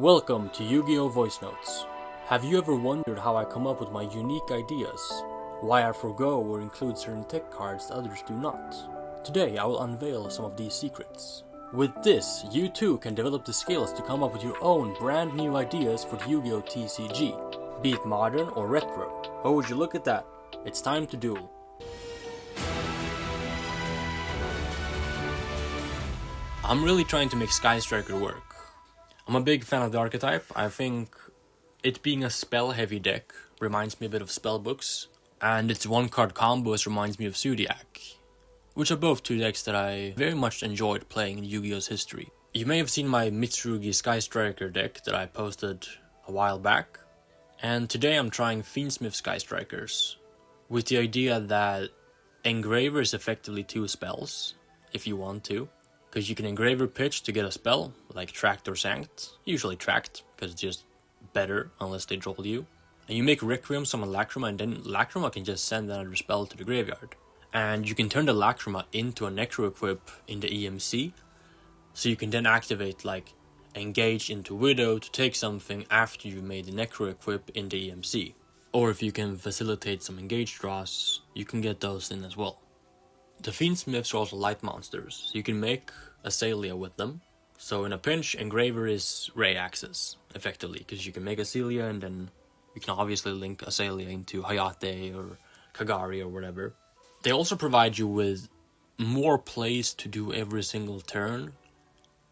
Welcome to Yu-Gi-Oh! Voice Notes. Have you ever wondered how I come up with my unique ideas? Why I forgo or include certain tech cards that others do not? Today I will unveil some of these secrets. With this, you too can develop the skills to come up with your own brand new ideas for the Yu-Gi-Oh! TCG, be it modern or retro. Oh, would you look at that? It's time to duel. I'm really trying to make Sky Striker work. I'm a big fan of the archetype. I think it being a spell-heavy deck reminds me a bit of spell books, and its one-card combos reminds me of Zodiac, which are both two decks that I very much enjoyed playing in Yu-Gi-Oh's history. You may have seen my Mitsurugi Sky Striker deck that I posted a while back, and today I'm trying Fiendsmith Sky Strikers, with the idea that Engraver is effectively two spells, if you want to. Because you can Engraver pitch to get a spell, like Tracked or Sanct. Usually Tracked, because it's just better unless they troll you. And you make Requiem summon Lacrima, and then Lacrima can just send another spell to the graveyard. And you can turn the Lacrima into a Necro Equip in the EMC, so you can then activate like Engage into Widow to take something after you made the Necro Equip in the EMC. Or if you can facilitate some Engage draws, you can get those in as well. The Fiendsmiths are also light monsters, so you can make Azalea with them. So in a pinch, Engraver is Raye access, effectively, because you can make Azalea and then you can obviously link Azalea into Hayate or Kagari or whatever. They also provide you with more plays to do every single turn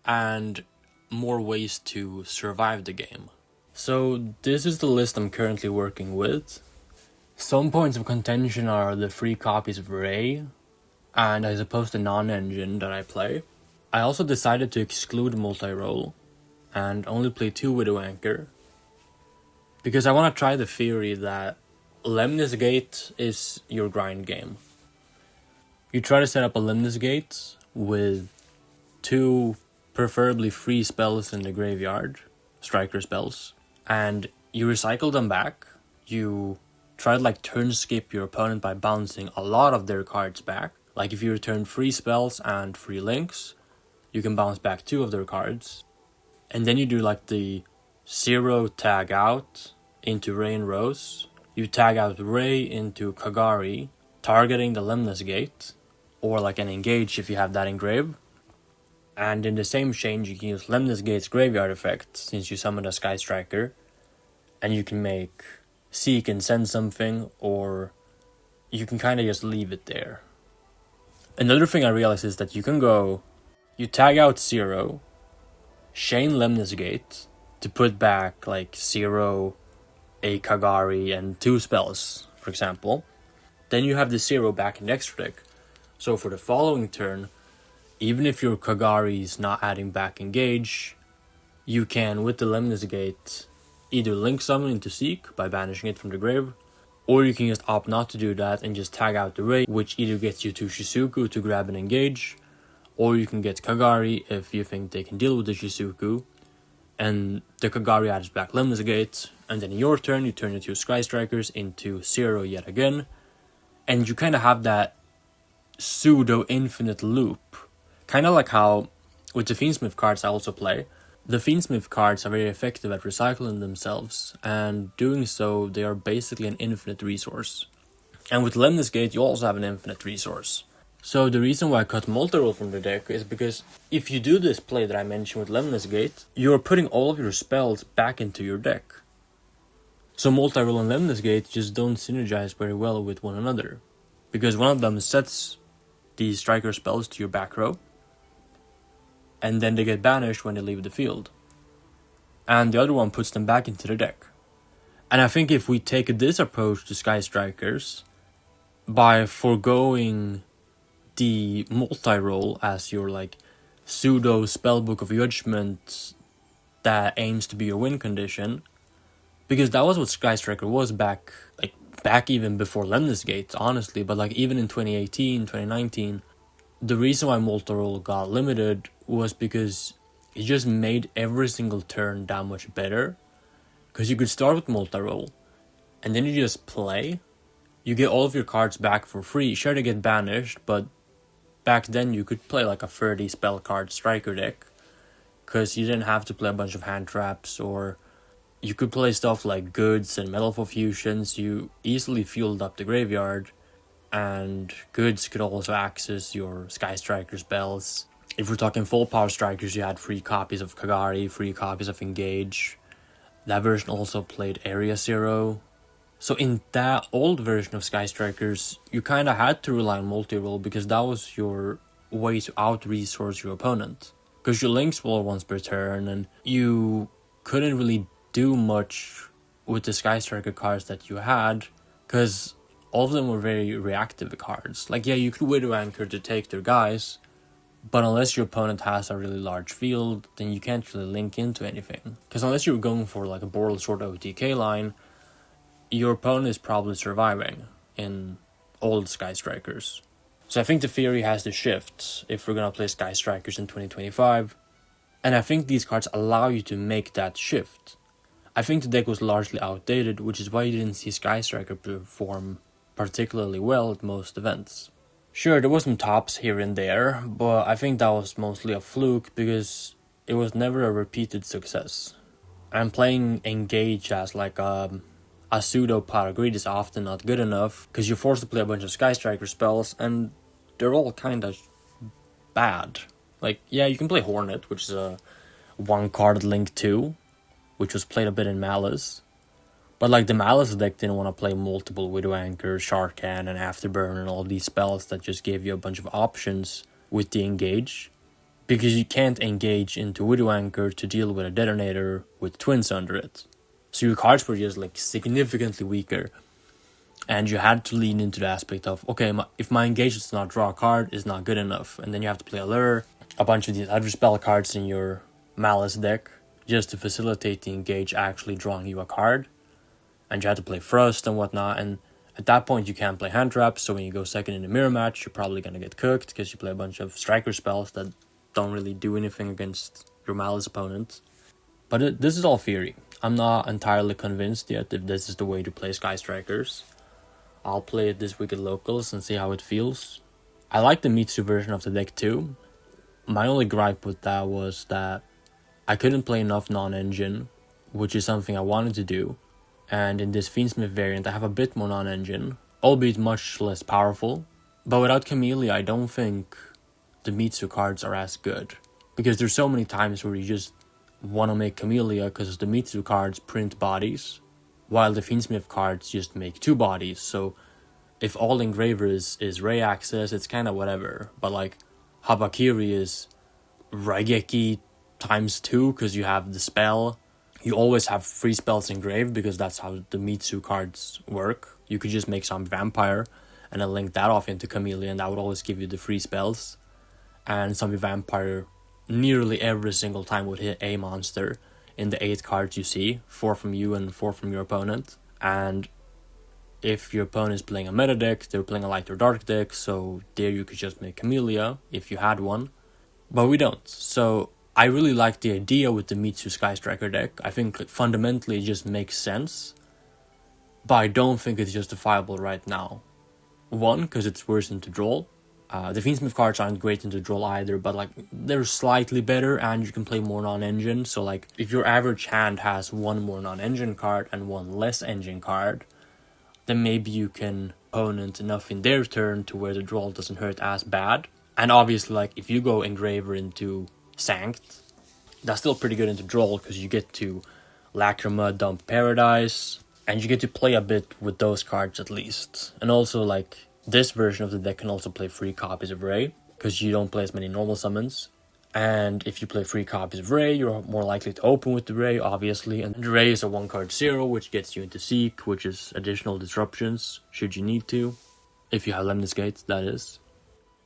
and more ways to survive the game. So this is the list I'm currently working with. Some points of contention are the free copies of Raye, and I suppose the non-engine that I play. I also decided to exclude Multirole and only play 2 Widow Anchor, because I want to try the theory that Lemnis Gate is your grind game. You try to set up a Lemnis Gate with 2 preferably free spells in the graveyard, striker spells, and you recycle them back. You try to like turn skip your opponent by bouncing a lot of their cards back. Like if you return 3 spells and 3 links, you can bounce back 2 of their cards. And then you do like the 0 tag out into Raye and Rose. You tag out Raye into Kagari, targeting the Lemnis Gate, or like an Engage if you have that engraved. And in the same chain you can use Lemnis Gate's graveyard effect, since you summon a Sky Striker, and you can make Seek and send something, or you can kind of just leave it there. Another thing I realized is that you tag out 0, chain Lemnis Gate to put back like 0, a Kagari, and 2 spells, for example. Then you have the 0 back in the extra deck. So for the following turn, even if your Kagari is not adding back Engage, you can, with the Lemnis Gate, either link summon into Seek by banishing it from the grave, or you can just opt not to do that and just tag out the Raye, which either gets you to Shizuku to grab and Engage, or you can get Kagari if you think they can deal with the Shizuku, and the Kagari adds back Lemnis Gate, and then in your turn you turn your 2 Sky Strikers into 0 yet again, and you kind of have that pseudo-infinite loop. Kind of like how, with the Fiendsmith cards I also play, the Fiendsmith cards are very effective at recycling themselves, and doing so, they are basically an infinite resource. And with Lemnis Gate, you also have an infinite resource. So the reason why I cut Multirole from the deck is because if you do this play that I mentioned with Lemnis Gate, you're putting all of your spells back into your deck. So Multirole and Lemnis Gate just don't synergize very well with one another, because one of them sets these striker spells to your back row, and then they get banished when they leave the field. And the other one puts them back into the deck. And I think if we take this approach to Sky Strikers, by foregoing the Multirole as your like pseudo spellbook of judgment that aims to be your win condition, because that was what Sky Striker was back even before Lemnis Gate, honestly, but like even in 2018, 2019, the reason why Multirole got limited was because it just made every single turn that much better. Because you could start with Multirole, and then you just play. You get all of your cards back for free. Sure, they get banished, but back then you could play like a 30 spell card striker deck. because you didn't have to play a bunch of hand traps, or you could play stuff like Goods and Metal for Fusions. You easily fueled up the graveyard, and Goods could also access your Sky Striker spells. If we're talking full power strikers, you had 3 copies of Kagari, 3 copies of Engage. That version also played Area Zero. So in that old version of Sky Strikers, you kind of had to rely on Multirole because that was your way to out-resource your opponent. Because your links were once per turn, and you couldn't really do much with the Sky Striker cards that you had, because all of them were very reactive cards. Like, yeah, you could Widow Anchor to take their guys, but unless your opponent has a really large field, then you can't really link into anything. Because unless you're going for like a Boral Sword OTK line, your opponent is probably surviving in old Sky Strikers. So I think the theory has to shift if we're gonna play Sky Strikers in 2025. And I think these cards allow you to make that shift. I think the deck was largely outdated, which is why you didn't see Sky Striker perform particularly well at most events. Sure, there was some tops here and there, but I think that was mostly a fluke because it was never a repeated success. And playing Engage as like a pseudo Power Grid is often not good enough because you're forced to play a bunch of Sky Striker spells and they're all kind of bad. Like, yeah, you can play Hornet, which is a 1-card Link 2, which was played a bit in Maliss. But like the Maliss deck didn't want to play multiple Widow Anchor, Sharkan, and Afterburn and all these spells that just gave you a bunch of options with the Engage. Because you can't engage into Widow Anchor to deal with a Detonator with twins under it. So your cards were just like significantly weaker. And you had to lean into the aspect of, okay, if my Engage does not draw a card, it's not good enough. And then you have to play Allure, a bunch of these other spell cards in your Maliss deck, just to facilitate the Engage actually drawing you a card. And you had to play Thrust and whatnot, and at that point you can't play hand traps, so when you go second in the mirror match, you're probably going to get cooked, because you play a bunch of striker spells that don't really do anything against your Maliss opponent. But this is all theory. I'm not entirely convinced yet if this is the way to play Sky Strikers. I'll play it this week at locals and see how it feels. I like the Mitsu version of the deck too. My only gripe with that was that I couldn't play enough non-engine, which is something I wanted to do. And in this Fiendsmith variant, I have a bit more non-engine, albeit much less powerful. But without Camellia, I don't think the Mitsu cards are as good. Because there's so many times where you just want to make Camellia because the Mitsu cards print bodies, while the Fiendsmith cards just make 2 bodies. So if all Engraver is Raye access, it's kind of whatever. But like Habakiri is Raigeki times 2 because you have the spell. You always have 3 spells engraved because that's how the Mitsu cards work. You could just make some Vampire and then link that off into Camellia, and that would always give you the 3 spells. And some Vampire nearly every single time would hit a monster in the 8 cards you see, 4 from you and 4 from your opponent. And if your opponent is playing a meta deck, they're playing a light or dark deck, so there you could just make Camellia if you had one. But we don't, so I really like the idea with the Mitsu Sky Striker deck. I think like, fundamentally it just makes sense, but I don't think it's justifiable right now. 1, because it's worse into draw. The Fiendsmith cards aren't great into draw either, but like they're slightly better and you can play more non-engine. So like if your average hand has 1 more non-engine card and 1 less engine card, then maybe you can opponent enough in their turn to where the draw doesn't hurt as bad. And obviously like if you go Engraver into Sanct, that's still pretty good into draw because you get to Lacrima, dump Paradise, and you get to play a bit with those cards at least. And also like this version of the deck can also play 3 copies of Raye because you don't play as many normal summons. And if you play 3 copies of Raye, you're more likely to open with the Raye, obviously. And the Raye is a 1-card 0, which gets you into Seek, which is additional disruptions should you need to. If you have Lemnis Gate, that is.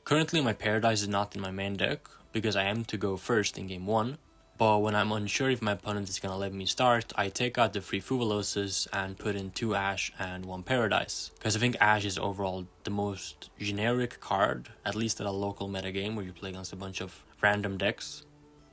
Currently my Paradise is not in my main deck, because I am to go first in game 1, but when I'm unsure if my opponent is gonna let me start, I take out the 3 Fuvaloses and put in 2 Ash and 1 Paradise, because I think Ash is overall the most generic card, at least at a local metagame where you play against a bunch of random decks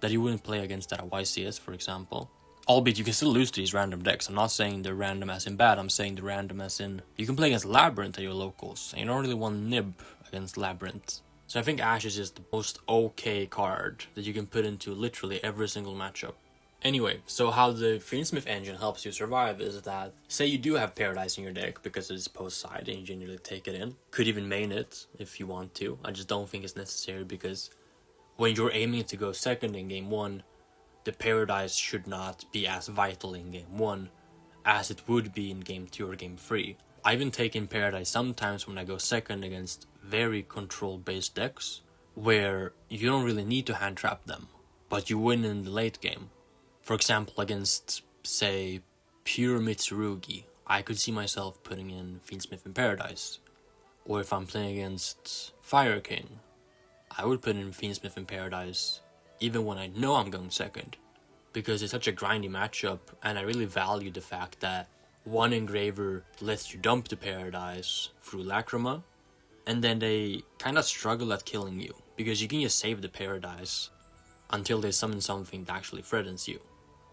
that you wouldn't play against at a YCS, for example. Albeit you can still lose to these random decks. I'm not saying they're random as in bad, I'm saying they're random as in you can play against Labyrinth at your locals, and you don't really want Nib against Labyrinth. So I think Ash is just the most okay card that you can put into literally every single matchup. Anyway, so how the Fiendsmith engine helps you survive is that, say you do have Paradise in your deck because it's post-side and you generally take it in. Could even main it if you want to. I just don't think it's necessary because when you're aiming to go second in game 1, the Paradise should not be as vital in game 1 as it would be in game 2 or game 3. I even take in Paradise sometimes when I go second against very control-based decks, where you don't really need to hand trap them, but you win in the late game. For example, against, say, pure Mitsurugi, I could see myself putting in Fiendsmith in Paradise. Or if I'm playing against Fire King, I would put in Fiendsmith in Paradise even when I know I'm going second. Because it's such a grindy matchup, and I really value the fact that one Engraver lets you dump the Paradise through Lacrima, and then they kinda struggle at killing you, because you can just save the Paradise until they summon something that actually threatens you.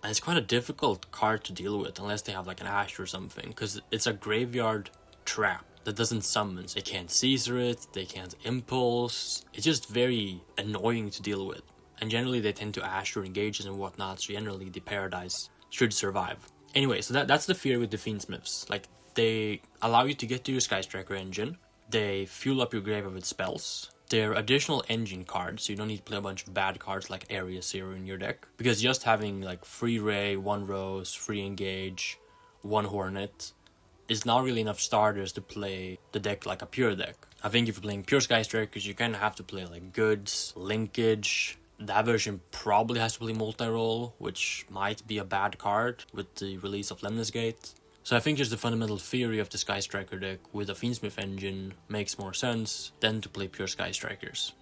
And it's quite a difficult card to deal with unless they have like an Ash or something, because it's a graveyard trap that doesn't summon. They can't Caesar it, they can't Impulse. It's just very annoying to deal with. And generally they tend to Ash your engages and whatnot, so generally the Paradise should survive. Anyway, so that's the fear with the Fiendsmiths. Like, they allow you to get to your Sky Striker engine, they fuel up your graveyard with spells. They're additional engine cards, so you don't need to play a bunch of bad cards like Area Zero in your deck. Because just having like 3 Raye, 1 Rose, 3 Engage, 1 Hornet is not really enough starters to play the deck like a pure deck. I think if you're playing pure Sky Strikers, you kind of have to play like Goods, Linkage. That version probably has to play Multirole, which might be a bad card with the release of Lemnis Gate. So I think just the fundamental theory of the Sky Striker deck with a Fiendsmith engine makes more sense than to play pure Sky Strikers.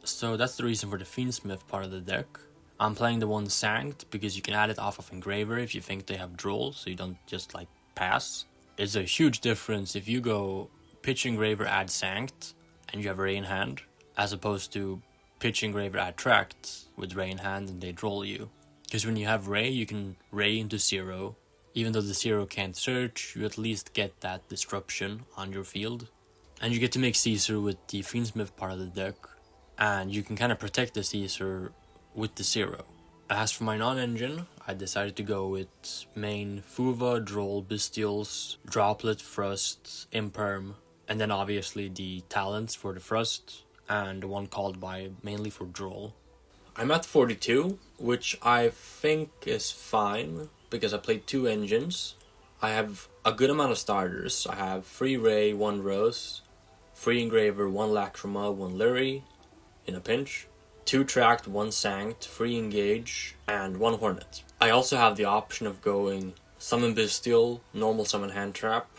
So that's the reason for the Fiendsmith part of the deck. I'm playing the one Sanct because you can add it off of Engraver if you think they have Droll, so you don't just like pass. It's a huge difference if you go pitch Engraver, add Sanct, and you have Raye in hand, as opposed to pitch Engraver, add Tract with Raye in hand and they Droll you. Because when you have Raye, you can Raye into 0. Even though the 0 can't search, you at least get that disruption on your field. And you get to make Caesar with the Fiendsmith part of the deck, and you can kind of protect the Caesar with the 0. As for my non-engine, I decided to go with main Fuva, Droll, Bestials, Droplet, Thrust, Imperm, and then obviously the talents for the Thrust, and the one called by mainly for Droll. I'm at 42, which I think is fine, because I played 2 engines. I have a good amount of starters. I have 3 Raye, 1 Rose, 3 Engraver, 1 Lacrima, 1 Lurie in a pinch, 2 Tract, 1 Sanct, 3 Engage, and 1 Hornet. I also have the option of going Summon Bestial, normal Summon Hand Trap,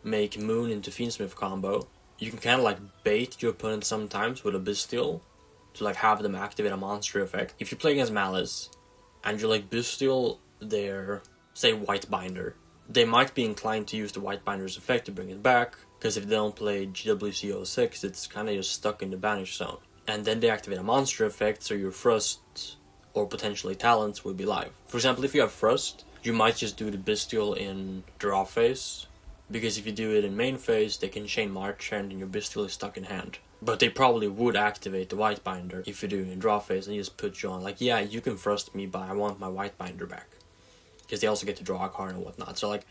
make Moon into Fiendsmith combo. You can kind of like bait your opponent sometimes with a Bestial to like have them activate a monster effect. If you play against Maliss and you're like Bestial their, say, White Binder, they might be inclined to use the White Binder's effect to bring it back, because if they don't play GWC06, it's kind of just stuck in the banish zone. And then they activate a monster effect, so your Thrust or potentially Talents will be live. For example, if you have Thrust, you might just do the Bestial in draw phase, because if you do it in main phase, they can chain March Hand and your Bestial is stuck in hand. But they probably would activate the White Binder if you do it in draw phase and just put you on, like, yeah, you can Thrust me, but I want my White Binder back. Because they also get to draw a card and whatnot. So, like,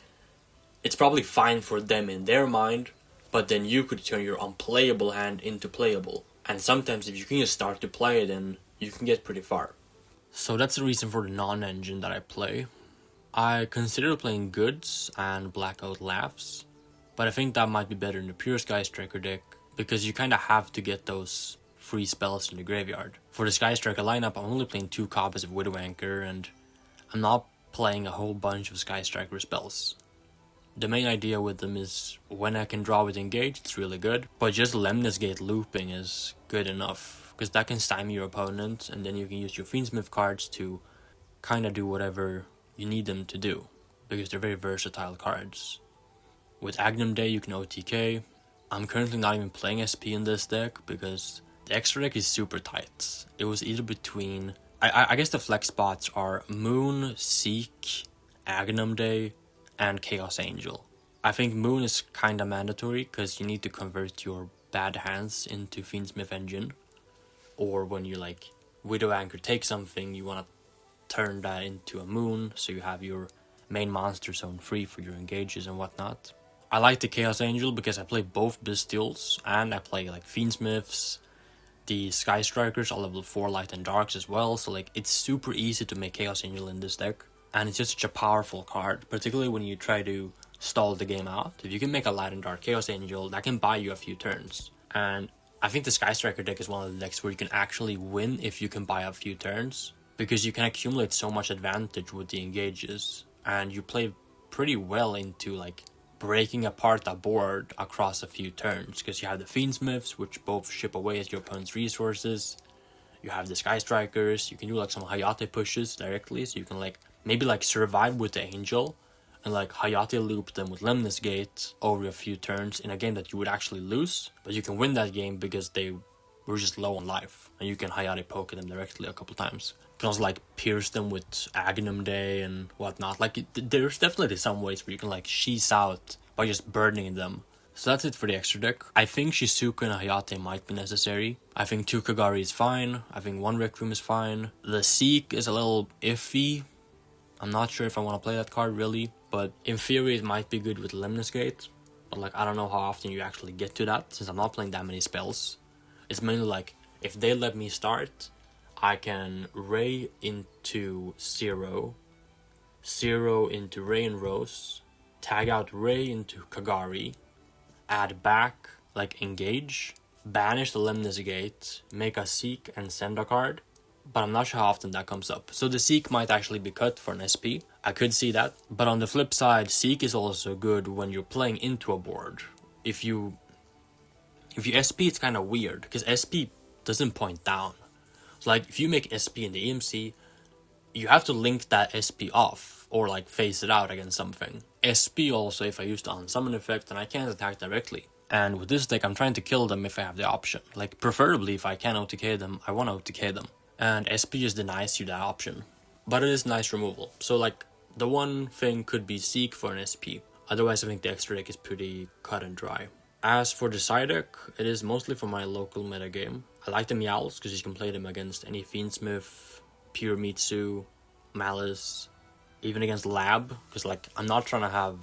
it's probably fine for them in their mind, but then you could turn your unplayable hand into playable. And sometimes if you can just start to play it, then you can get pretty far. So that's the reason for the non-engine that I play. I consider playing Goods and Blackout Laughs, but I think that might be better in the pure Sky Striker deck, because you kind of have to get those free spells in the graveyard. For the Sky Striker lineup, I'm only playing 2 copies of Widow Anchor, and I'm not playing a whole bunch of Sky Striker spells. The main idea with them is when I can draw with Engage, it's really good, but just Lemnis Gate looping is good enough, because that can stymie your opponent, and then you can use your Fiendsmith cards to kind of do whatever you need them to do, because they're very versatile cards. With Agnum Day, you can OTK. I'm currently not even playing SP in this deck, because the extra deck is super tight. It was either between... I guess the flex spots are Moon, Seek, Agnum Day, and Chaos Angel. I think Moon is kinda mandatory, because you need to convert your bad hands into Fiendsmith engine. Or when you like Widow Anchor take something, you want to turn that into a moon, so you have your main monster zone free for your engages and whatnot. I like the Chaos Angel because I play both Bestials and I play like Fiendsmiths. The Sky Strikers are level 4 light and darks as well, so like it's super easy to make Chaos Angel in this deck. And it's just such a powerful card, particularly when you try to stall the game out. If you can make a light and dark Chaos Angel, that can buy you a few turns. And I think the Sky Striker deck is one of the decks where you can actually win if you can buy a few turns, because you can accumulate so much advantage with the engages, and you play pretty well into like breaking apart a board across a few turns, because you have the Fiendsmiths, which both chip away at your opponent's resources. You have the Sky Strikers, you can do like some Hayate pushes directly, so you can like maybe like survive with the Angel and like Hayate loop them with Lemnis Gate over a few turns in a game that you would actually lose, but you can win that game because they were just low on life, and you can Hayate poke them directly a couple times. You can also like pierce them with Agnum Day and whatnot. Like there's definitely some ways where you can like sheath out by just burning them. So that's it for the extra deck. I think Shizuka and Hayate might be necessary. I think 2 Kagari is fine. I think 1 Requiem is fine. The Seek is a little iffy. I'm not sure if I want to play that card really, but in theory it might be good with Lemnis Gate. But like I don't know how often you actually get to that, since I'm not playing that many spells. It's mainly like, if they let me start, I can Raye into 0, 0 into Raye and Rose, tag out Raye into Kagari, add back, like engage, banish the Lemnis Gate, make a Seek and send a card. But I'm not sure how often that comes up. So the Seek might actually be cut for an SP. I could see that. But on the flip side, Seek is also good when you're playing into a board. If you SP, it's kind of weird, because SP doesn't point down. So like if you make SP in the EMC, you have to link that SP off, or like face it out against something. SP also, if I use the unsummon effect, then I can't attack directly. And with this deck, I'm trying to kill them if I have the option. Like preferably if I can OTK them, I want to OTK them. And SP just denies you that option. But it is nice removal. So like the one thing could be Seek for an SP. Otherwise I think the extra deck is pretty cut and dry. As for the side deck, it is mostly for my local metagame. I like the Meowls because you can play them against any Fiendsmith, Pure Mitsu, Maliss, even against Lab, because like I'm not trying to have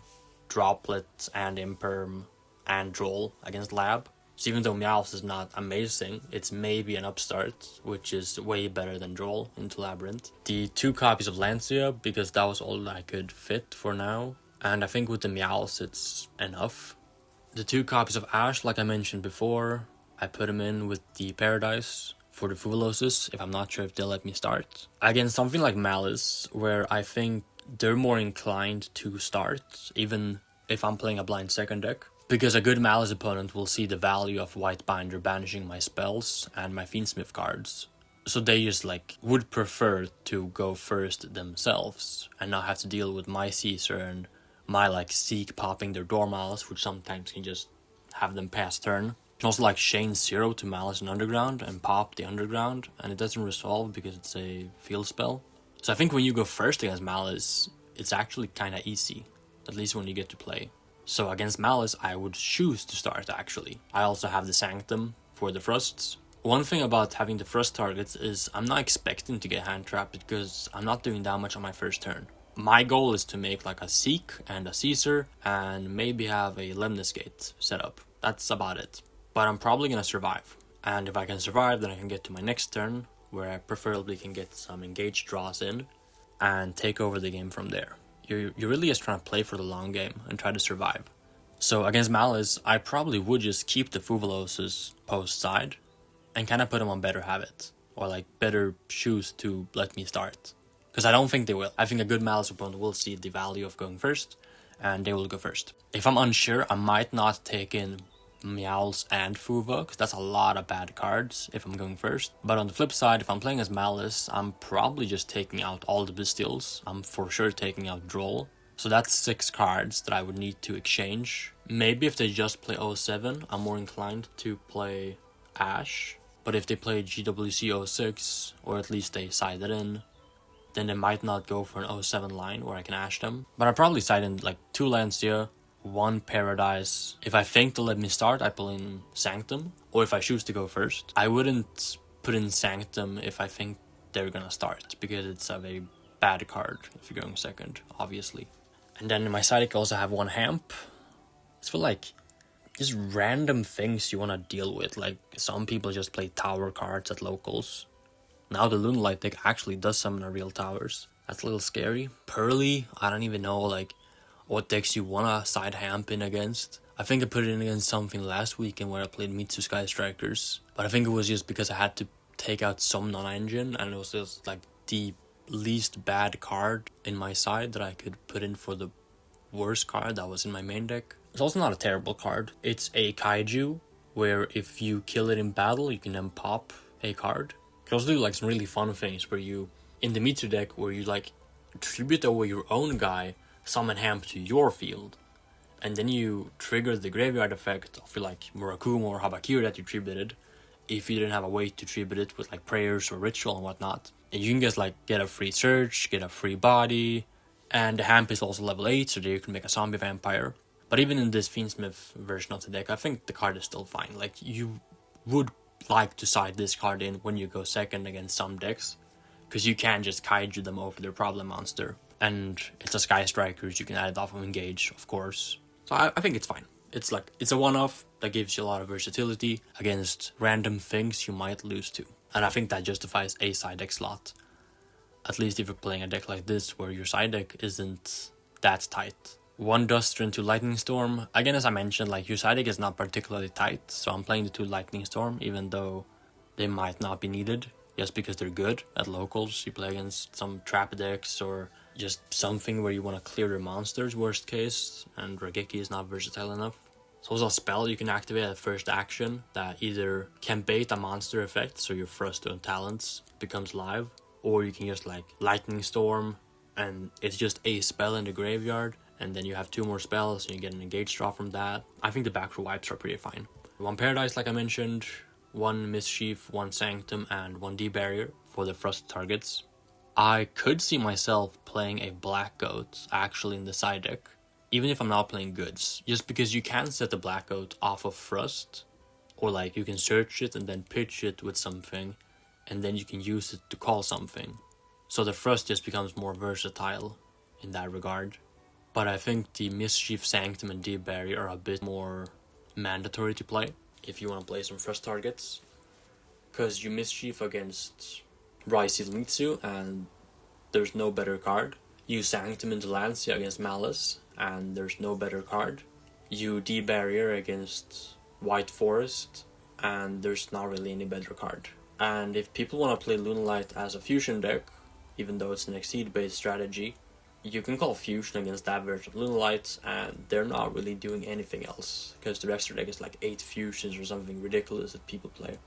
Droplet and Imperm and Droll against Lab. So even though Meowls is not amazing, it's maybe an upstart, which is way better than Droll into Labyrinth. The 2 copies of Lancia, because that was all I could fit for now, and I think with the Meowls it's enough. The 2 copies of Ash, like I mentioned before, I put them in with the Paradise for the Fuvolosis, if I'm not sure if they'll let me start. Against something like Maliss, where I think they're more inclined to start, even if I'm playing a blind second deck. Because a good Maliss opponent will see the value of White Binder banishing my spells and my Fiendsmith cards. So they just like would prefer to go first themselves and not have to deal with my Caesar and my like Seek popping their Dormouse, which sometimes can just have them pass turn. You can also like chain 0 to Maliss and Underground and pop the Underground, and it doesn't resolve because it's a field spell. So I think when you go first against Maliss, it's actually kinda easy, at least when you get to play. So against Maliss, I would choose to start actually. I also have the Sanctum for the Frosts. One thing about having the Frost targets is I'm not expecting to get hand trapped because I'm not doing that much on my first turn. My goal is to make like a Seek and a Caesar and maybe have a Lemnis Gate set up. That's about it. But I'm probably gonna survive. And if I can survive, then I can get to my next turn, where I preferably can get some engaged draws in and take over the game from there. You're really just trying to play for the long game and try to survive. So against Maliss, I probably would just keep the Fuvolosis post side and kind of put them on better habits, or like better shoes to let me start. Because I don't think they will. I think a good Maliss opponent will see the value of going first, and they will go first. If I'm unsure, I might not take in Meowls and Fuva, because that's a lot of bad cards if I'm going first. But on the flip side, if I'm playing as Maliss, I'm probably just taking out all the Bestials. I'm for sure taking out Droll. So that's 6 cards that I would need to exchange. Maybe if they just play 07, I'm more inclined to play Ash. But if they play GWC 06, or at least they side it in, then they might not go for an 07 line where I can Ash them. But I'll probably side in like 2 Lancia, one Paradise. If I think they'll let me start, I pull in Sanctum, or if I choose to go first. I wouldn't put in Sanctum if I think they're gonna start, because it's a very bad card if you're going second, obviously. And then in my side deck I also have one Hamp. It's for like just random things you want to deal with. Like some people just play tower cards at locals. Now the Lunalight deck actually does summon a real towers. That's a little scary. Pearly, I don't even know like what decks you wanna side Hamp in against. I think I put it in against something last weekend where I played Mitsurugi Sky Strikers, but I think it was just because I had to take out some non-engine, and it was just like the least bad card in my side that I could put in for the worst card that was in my main deck. It's also not a terrible card. It's a kaiju, where if you kill it in battle, you can then pop a card. You can also do like some really fun things where you, in the Mitsu deck, where you like tribute over your own guy, summon Hamp to your field, and then you trigger the graveyard effect of like Murakumo or Habakiri that you tributed, if you didn't have a way to tribute it with like prayers or ritual and whatnot. And you can just like get a free search, get a free body, and the Hamp is also level 8, so there you can make a zombie vampire. But even in this Fiendsmith version of the deck, I think the card is still fine. Like, you would like to side this card in when you go second against some decks, because you can just kaiju them over their problem monster. And it's a Sky Strikers, you can add it off of Engage, of course. So I think it's fine. It's like, it's a one-off that gives you a lot of versatility against random things you might lose to. And I think that justifies a side deck slot. At least if you're playing a deck like this where your side deck isn't that tight. One Duster and 2 Lightning Storm. Again, as I mentioned, like your side deck is not particularly tight, so I'm playing the 2 Lightning Storm, even though they might not be needed, just because they're good at locals. You play against some trap decks or just something where you want to clear their monsters, worst case, and Raigeki is not versatile enough. So it's a spell you can activate at first action that either can bait a monster effect, so your Froststone Talents becomes live, or you can just like Lightning Storm, and it's just a spell in the graveyard, and then you have 2 more spells and you get an engage draw from that. I think the backrow wipes are pretty fine. 1 Paradise, like I mentioned, 1 Mischief, 1 Sanctum, and 1 D-Barrier for the thrust targets. I could see myself playing a Black Goat actually in the side deck, even if I'm not playing goods, just because you can set the Black Goat off of thrust, or like you can search it and then pitch it with something, and then you can use it to call something. So the thrust just becomes more versatile in that regard. But I think the Mischief, Sanctum, and D-Barrier are a bit more mandatory to play if you want to play some thrust targets. Because you Mischief against Raye Mitsu, and there's no better card. You Sanctum into Lancia against Maliss, and there's no better card. You D-Barrier against White Forest, and there's not really any better card. And if people want to play Lunalight as a fusion deck, even though it's an Exceed based strategy, you can call fusion against that version of Lunalight, and they're not really doing anything else, because the rest of the deck is like 8 fusions or something ridiculous that people play.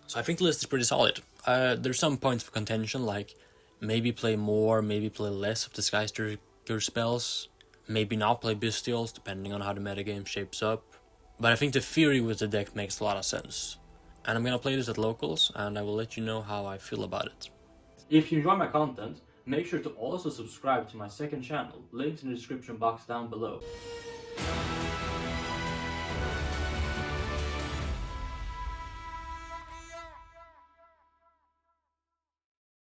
So I think the list is pretty solid. There's some points of contention, like maybe play more, maybe play less of the Sky Striker spells, maybe not play Bestials, depending on how the metagame shapes up. But I think the theory with the deck makes a lot of sense. And I'm gonna play this at locals, and I will let you know how I feel about it. If you enjoy my content, make sure to also subscribe to my second channel, linked in the description box down below.